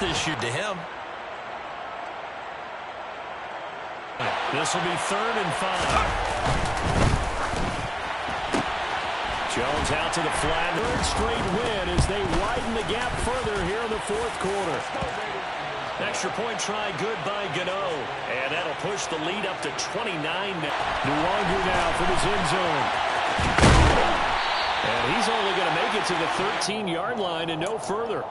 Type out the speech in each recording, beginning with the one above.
this year to him. This will be 3rd and 5. Jones out to the flat. 3rd straight win as they widen the gap further here in the 4th quarter. Extra point try good by Gano. And that'll push the lead up to 29 now. Nwangu now from his end zone. And he's only going to make it to the 13-yard line and no further.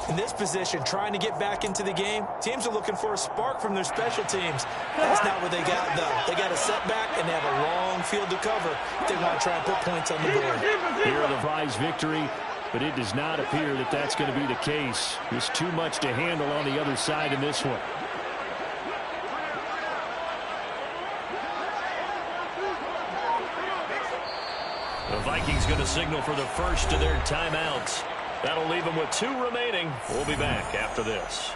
In this position, trying to get back into the game, teams are looking for a spark from their special teams. That's not what they got, though. They got a setback, and they have a long field to cover if they want to try and put points on the board. Here the prize victory, but it does not appear that that's going to be the case. There's too much to handle on the other side in this one. The Vikings going to signal for the first of their timeouts. That'll leave them with 2 remaining. We'll be back after this.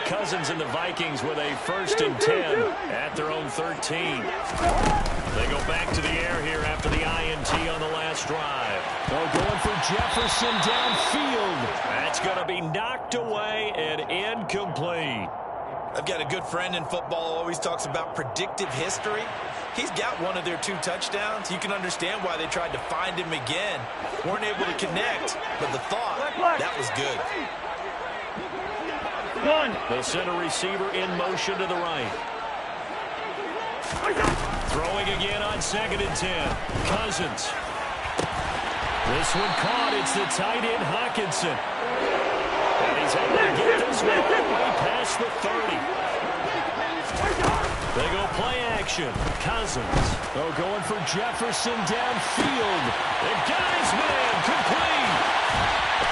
Cousins and the Vikings with a 1st and 10 at their own 13. They go back to the air here after the INT on the last drive. Oh, going for Jefferson downfield. That's going to be knocked away and incomplete. I've got a good friend in football who always talks about predictive history. He's got one of their 2 touchdowns. You can understand why they tried to find him again. Weren't able to connect, but the thought, that was good. They'll send a receiver in motion to the right. Throwing again on 2nd and 10. Cousins. This one caught. It's the tight end, Hawkinson. And he's able to get this one all the way past the 30. They go play action. Cousins. Oh, going for Jefferson downfield. They got his man. Complete.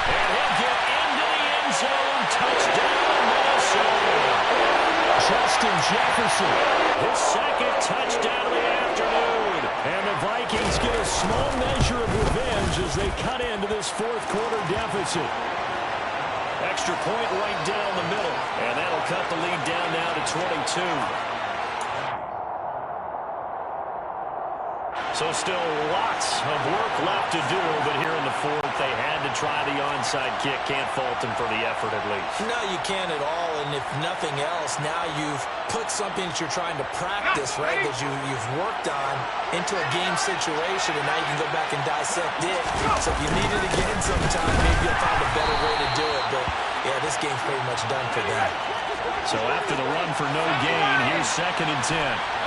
And he'll get into the end zone. Touchdown, Minnesota. Justin Jefferson. His 2nd touchdown of the afternoon. And the Vikings get a small measure of revenge as they cut into this 4th quarter deficit. Extra point right down the middle. And that'll cut the lead down now to 22. So still lots of work left to do, but here in the 4th, they had to try the onside kick. Can't fault them for the effort at least. No, you can't at all, and if nothing else, now you've put something that you're trying to practice, right, that you've worked on into a game situation, and now you can go back and dissect it. So if you need it again sometime, maybe you'll find a better way to do it, but yeah, this game's pretty much done for them. So after the run for no gain, here's 2nd and 10.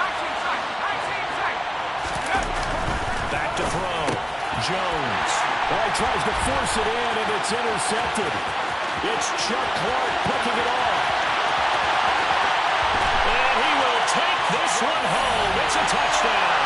Back to throw. Jones. Oh, he tries to force it in, and it's intercepted. It's Chuck Clark picking it off. And he will take this one home. It's a touchdown.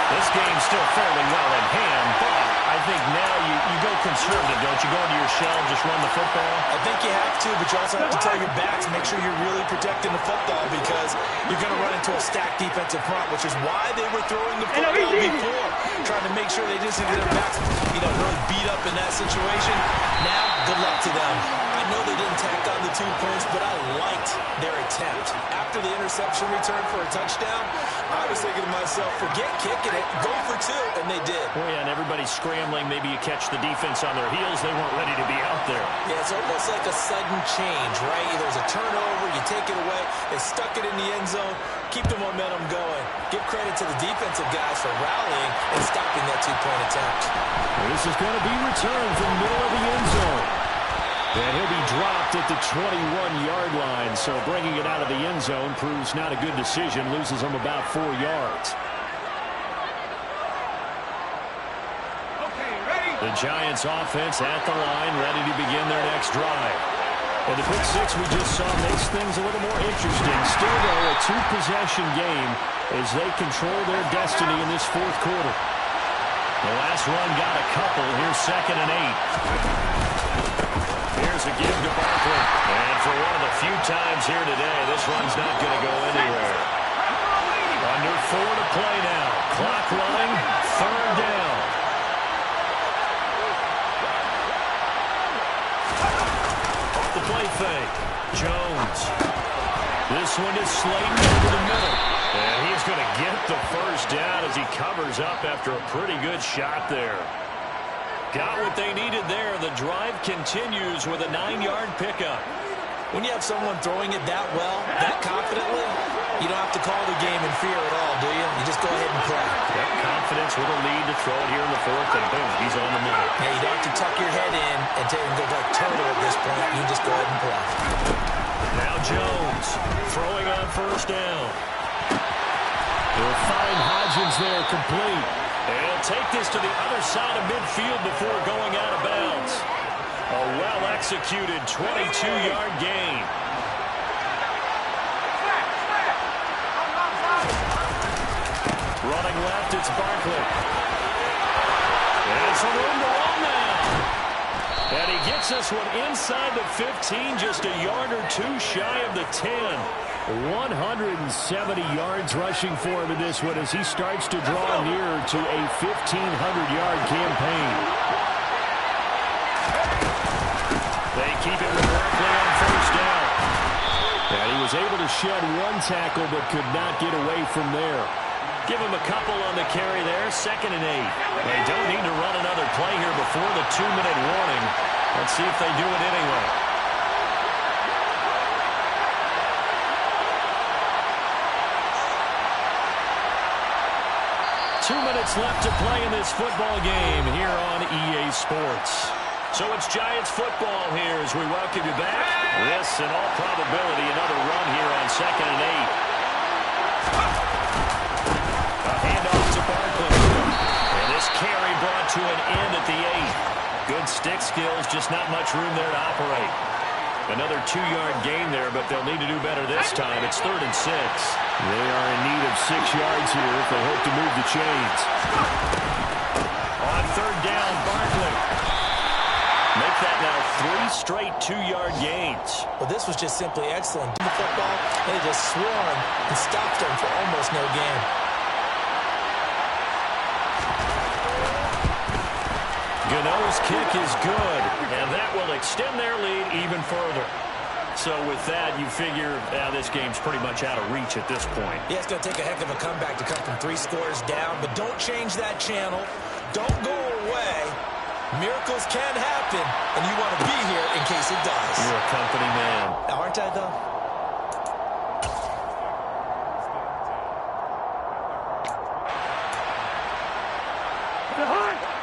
This game's still fairly well in hand, but I think now you go conservative, don't you? Go into your shell, just run the football. I think you have to, but you also have to tell your backs, make sure you're really protecting the football because you're going to run into a stacked defensive front, which is why they were throwing the football before, trying to make sure they just get their backs, really beat up in that situation. Now, good luck to them. I know they didn't tack on the 2 points, but I liked their attempt. After the interception return for a touchdown, I was thinking to myself, forget kicking it, go for 2, and they did. Oh, yeah, and everybody's scrambling. Maybe you catch the defense on their heels. They weren't ready to be out there. Yeah, it's almost like a sudden change, right? There's a turnover, you take it away, they stuck it in the end zone, keep the momentum going. Give credit to the defensive guys for rallying and stopping that 2-point attempt. Well, this is going to be returned from the middle of the end zone. And he'll be dropped at the 21-yard line, so bringing it out of the end zone proves not a good decision, loses him about 4 yards. The Giants offense at the line, ready to begin their next drive. And the pick 6 we just saw makes things a little more interesting. Still, though, a 2-possession game as they control their destiny in this 4th quarter. The last run got a couple. Here's 2nd and 8. Here's a give to Barkley. And for one of the few times here today, this run's not going to go anywhere. Under 4 to play now. Clock running. 3rd down. play fake. Jones. This one is Slayton over the middle. And he's going to get the first down as he covers up after a pretty good shot there. Got what they needed there. The drive continues with a 9-yard pickup. When you have someone throwing it that well, that confidently, you don't have to call the game in fear at all, do you? You just go ahead and play. Yep, confidence with a lead to throw it here in the fourth, and boom, he's on the money. Yeah, you don't have to tuck your head in and go like turtle at this point. You just go ahead and play. Now Jones throwing on first down. They'll find Hodgins there complete. And take this to the other side of midfield before going out of bounds. A well-executed 22-yard gain. Running left, it's Barkley. And some room to run now. And he gets this one inside the 15, just a yard or two shy of the 10. 170 yards rushing for him in this one as he starts to draw nearer to a 1,500-yard campaign. They keep it with Barkley on first down. And he was able to shed one tackle but could not get away from there. Give him a couple on the carry there, 2nd and 8. They don't need to run another play here before the 2-minute warning. Let's see if they do it anyway. 2 minutes left to play in this football game here on EA Sports. So it's Giants football here as we welcome you back. This, in all probability, another run here on 2nd and 8. A handoff to Barkley. And this carry brought to an end at the 8. Good stick skills, just not much room there to operate. Another 2-yard gain there, but they'll need to do better this time. It's 3rd and 6. They are in need of 6 yards here if they hope to move the chains. On 3rd down, Barkley. Make that now 3 straight 2-yard gains. Well, this was just simply excellent. The football, they just swarmed and stopped them for almost no gain. Gano's kick is good, and that will extend their lead even further. So with that, you figure this game's pretty much out of reach at this point. Yeah, it's going to take a heck of a comeback to come from 3 scores down, but don't change that channel. Don't go away. Miracles can happen, and you want to be here in case it does. You're a company man. Aren't I, though?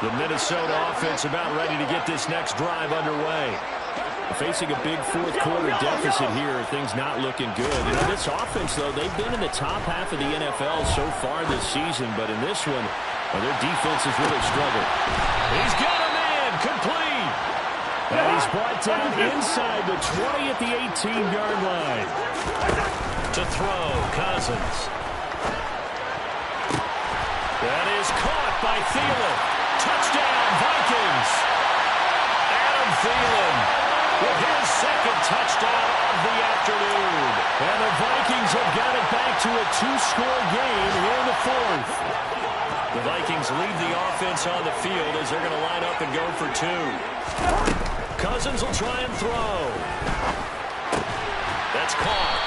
The Minnesota offense about ready to get this next drive underway. Facing a big fourth-quarter deficit here, things not looking good. You know, this offense, though, they've been in the top half of the NFL so far this season, but in this one, their defense has really struggled. He's got a man, complete. And he's brought down inside the 20 at the 18-yard line. To throw, Cousins. That is caught by Thielen. Touchdown, Vikings. Adam Thielen with his 2nd touchdown of the afternoon. And the Vikings have got it back to a 2-score game here in the 4th. The Vikings leave the offense on the field as they're going to line up and go for 2. Cousins will try and throw. That's caught.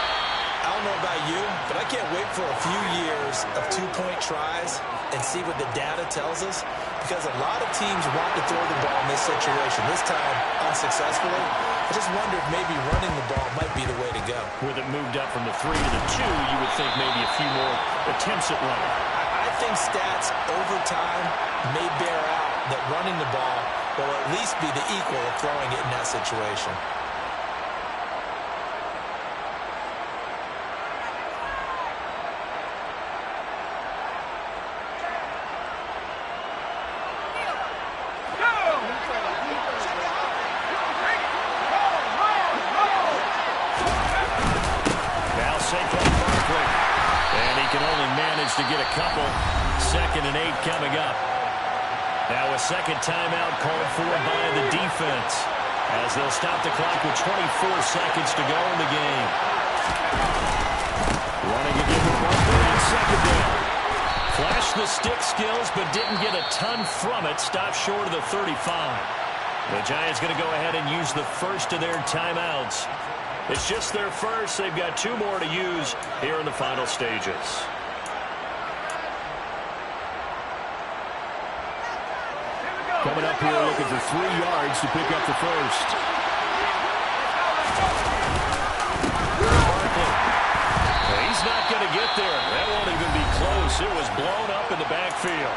I don't know about you, but I can't wait for a few years of 2-point tries and see what the data tells us, because a lot of teams want to throw the ball in this situation. This time, unsuccessfully. I just wonder if maybe running the ball might be the way to go. With it moved up from the 3 to the 2, you would think maybe a few more attempts at running. I think stats over time may bear out that running the ball will at least be the equal of throwing it in that situation. To get a couple. 2nd and 8 coming up. Now a second timeout called for by the defense as they'll stop the clock with 24 seconds to go in the game. Running again with Barkley on 2nd down. Flashed the stick skills but didn't get a ton from it. Stopped short of the 35. The Giants going to go ahead and use the first of their timeouts. It's just their first. They've got 2 more to use here in the final stages. Coming up here looking for 3 yards to pick up the first. He's not going to get there. That won't even be close. It was blown up in the backfield.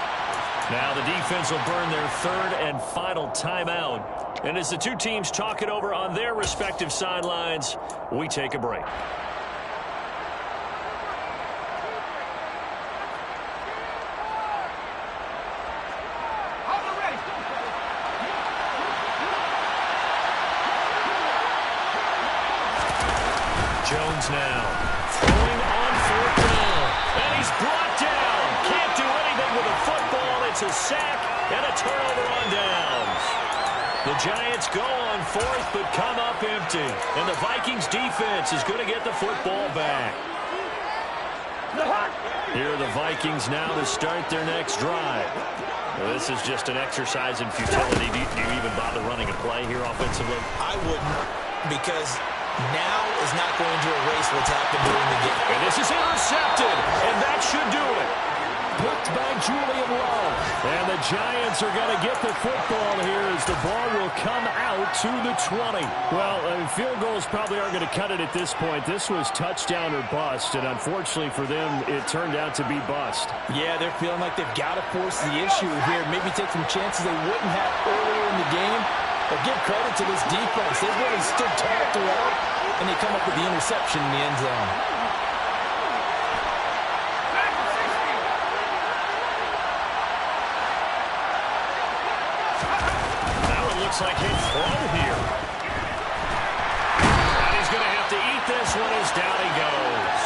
Now the defense will burn their 3rd and final timeout. And as the 2 teams talk it over on their respective sidelines, we take a break. Jones now throwing on 4th down. And he's brought down. Can't do anything with a football. It's a sack and a turnover on downs. The Giants go on 4th but come up empty. And the Vikings defense is going to get the football back. Here are the Vikings now to start their next drive. Well, this is just an exercise in futility. Do you even bother running a play here offensively? I wouldn't, because now is not going to erase what's happened during the game. And this is intercepted, and that should do it. Picked by Julian Love. And the Giants are going to get the football here as the ball will come out to the 20. Well, field goals probably aren't going to cut it at this point. This was touchdown or bust, and unfortunately for them, it turned out to be bust. Yeah, they're feeling like they've got to force the issue here. Maybe take some chances they wouldn't have earlier in the game. But give credit to this defense. They've really stood tall throughout, and they come up with the interception in the end zone. Looks like he'll throw here. And he's going to have to eat this one as down he goes.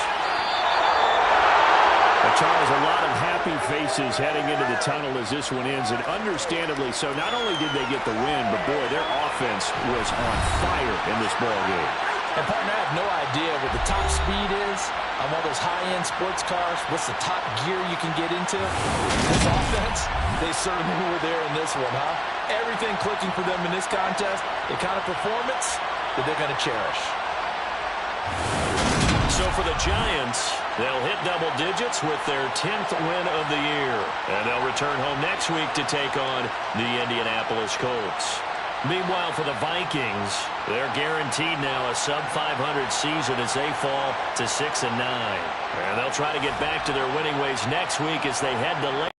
Charles, a lot of happy faces heading into the tunnel as this one ends, and understandably so. Not only did they get the win, but boy, their offense was on fire in this ball game. And partner, I have no idea what the top speed is on one of those high-end sports cars. What's the top gear you can get into? This offense, they certainly were there in this one, huh? Everything clicking for them in this contest, the kind of performance that they're going to cherish. So for the Giants, they'll hit double digits with their 10th win of the year. And they'll return home next week to take on the Indianapolis Colts. Meanwhile, for the Vikings, they're guaranteed now a sub-500 season as they fall to 6-9. And they'll try to get back to their winning ways next week as they head to late.